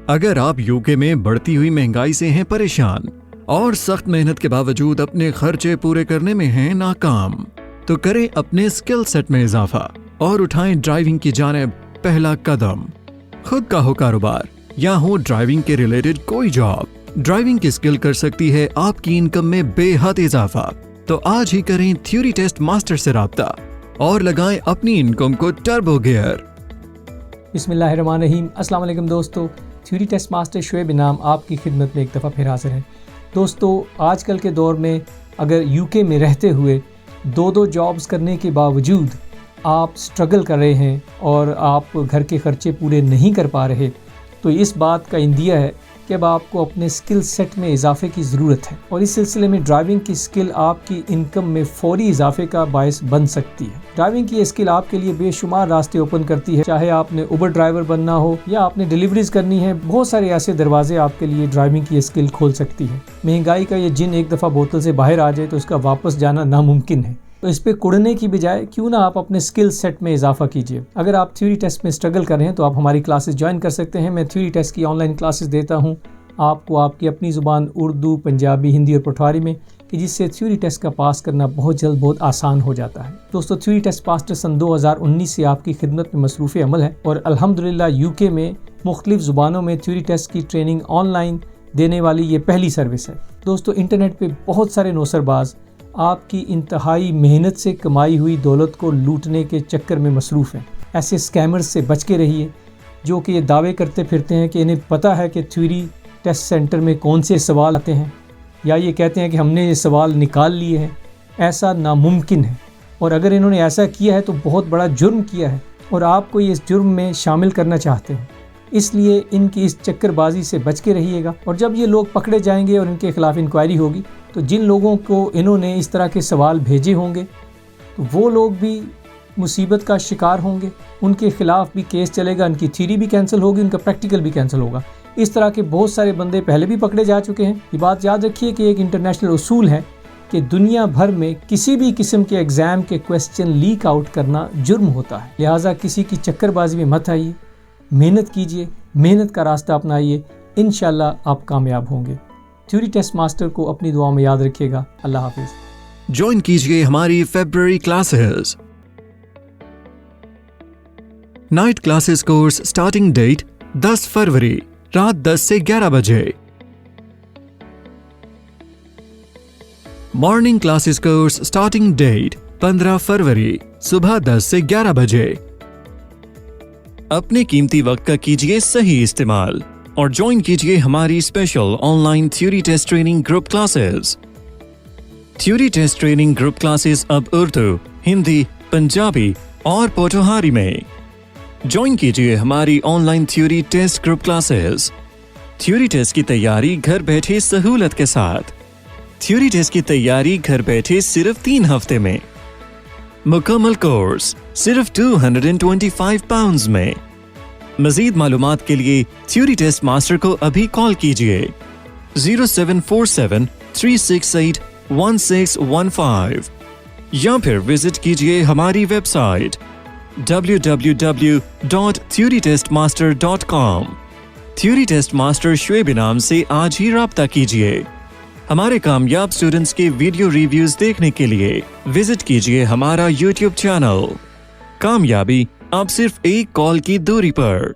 अगर आप यूके में बढ़ती हुई महंगाई से हैं परेशान और सख्त मेहनत के बावजूद अपने खर्चे पूरे करने में हैं नाकाम, तो करें अपने स्किल सेट में इजाफा और उठाएं ड्राइविंग की जानिब पहला कदम। खुद का हो कारोबार या हो ड्राइविंग के रिलेटेड कोई जॉब, ड्राइविंग की स्किल कर सकती है आपकी इनकम में बेहद इजाफा। तो आज ही करें थ्योरी टेस्ट मास्टर से राब्ता और लगाएं अपनी इनकम को टर्बो गियर। बिस्मिल्लाहिर्रहमानिर्रहीम। अस्सलाम वालेकुम दोस्तों, थ्योरी टेस्ट मास्टर शुएब इनाम आपकी खिदमत में एक दफ़ा फिर हाजिर है। दोस्तों, आजकल के दौर में अगर यूके में रहते हुए दो जॉब्स करने के बावजूद आप स्ट्रगल कर रहे हैं और आप घर के खर्चे पूरे नहीं कर पा रहे, तो इस बात का इंदिया है कि अब आपको अपने स्किल सेट में इजाफे की ज़रूरत है। और इस सिलसिले में ड्राइविंग की स्किल आपकी इनकम में फौरी इजाफे का बायस बन सकती है। ड्राइविंग की ये स्किल आपके लिए बेशुमार रास्ते ओपन करती है। चाहे आपने उबर ड्राइवर बनना हो या आपने डिलीवरीज करनी है, बहुत सारे ऐसे दरवाजे आपके लिए ड्राइविंग की ये स्किल खोल सकती है। महंगाई का ये जिन एक दफ़ा बोतल से बाहर आ जाए तो इसका वापस जाना नामुमकिन है। तो इस पे कुड़ने की बजाय क्यों ना आप अपने स्किल सेट में इजाफा कीजिए। अगर आप थ्योरी टेस्ट में स्ट्रगल कर रहे हैं तो आप हमारी क्लासेस ज्वाइन कर सकते हैं। मैं थ्योरी टेस्ट की ऑनलाइन क्लासेस देता हूं आपको आपकी अपनी ज़ुबान उर्दू, पंजाबी, हिंदी और पटवारी में, कि जिससे थ्योरी टेस्ट का पास करना बहुत जल्द बहुत आसान हो जाता है। दोस्तों, थ्योरी टेस्ट मास्टर सन 2019 से आपकी खिदमत में मसरूफ़ अमल है और अल्हम्दुलिल्लाह यूके में मुख्तलिफ ज़ुबानों में थ्योरी टेस्ट की ट्रेनिंग ऑनलाइन देने वाली ये पहली सर्विस है। दोस्तों, इंटरनेट पर बहुत सारे नौसरबाज आपकी इंतहाई मेहनत से कमाई हुई दौलत को लूटने के चक्कर में मसरूफ़ हैं। ऐसे स्कैमर्स से बच के रहिए जो कि ये दावे करते फिरते हैं कि इन्हें पता है कि थ्योरी टेस्ट सेंटर में कौन से सवाल आते हैं, या ये कहते हैं कि हमने ये सवाल निकाल लिए हैं। ऐसा नामुमकिन है, और अगर इन्होंने ऐसा किया है तो बहुत बड़ा जुर्म किया है और आपको ये इस जुर्म में शामिल करना चाहते हैं। इसलिए इनकी इस चक्करबाजी से बच के रहिएगा। और जब ये लोग पकड़े जाएंगे और इनके खिलाफ़ इंक्वायरी होगी तो जिन लोगों को इन्होंने इस तरह के सवाल भेजे होंगे तो वो लोग भी मुसीबत का शिकार होंगे, उनके ख़िलाफ़ भी केस चलेगा, उनकी थ्योरी भी कैंसिल होगी, उनका प्रैक्टिकल भी कैंसिल होगा। इस तरह के बहुत सारे बंदे पहले भी पकड़े जा चुके हैं। ये बात याद रखिए कि एक इंटरनेशनल उसूल है कि दुनिया भर में किसी भी किस्म के एग्ज़ाम के क्वेश्चन लीक आउट करना जुर्म होता है। लिहाजा किसी की चक्करबाजी में मत आइए, मेहनत कीजिए, मेहनत का रास्ता अपनाइए, इंशाल्लाह आप कामयाब होंगे। थ्योरी टेस्ट मास्टर को अपनी दुआ में याद रखिएगा। अल्लाह हाफिज़। ज्वाइन कीजिए हमारी फरवरी classes. Night classes course starting date 10 फरवरी रात 10 से 11 बजे। Morning classes course starting date 15 फरवरी सुबह 10 से 11 बजे। अपने कीमती वक्त का कीजिए सही इस्तेमाल और ज्वाइन कीजिए हमारी special online theory test training group classes. Theory test training group classes अब उर्दू, हिंदी, पंजाबी और पोठोहारी में। ज्वाइन कीजिए हमारी online theory test group classes. Theory test की तैयारी घर बैठे सहूलत के साथ। थ्योरी टेस्ट की तैयारी घर बैठे सिर्फ 3 हफ्ते में। मुकम्मल कोर्स सिर्फ £225 में। मजीद मालूमात के लिए थ्योरी टेस्ट मास्टर को अभी कॉल कीजिए 0747 368 1615 या फिर विजिट कीजिए हमारी website www.theorytestmaster.com। Theory test master Shoaib Inam से आज ही राब्ता कीजिए। हमारे कामयाब स्टूडेंट्स के वीडियो रिव्यूज देखने के लिए विजिट कीजिए हमारा YouTube चैनल। कामयाबी अब सिर्फ एक कॉल की दूरी पर।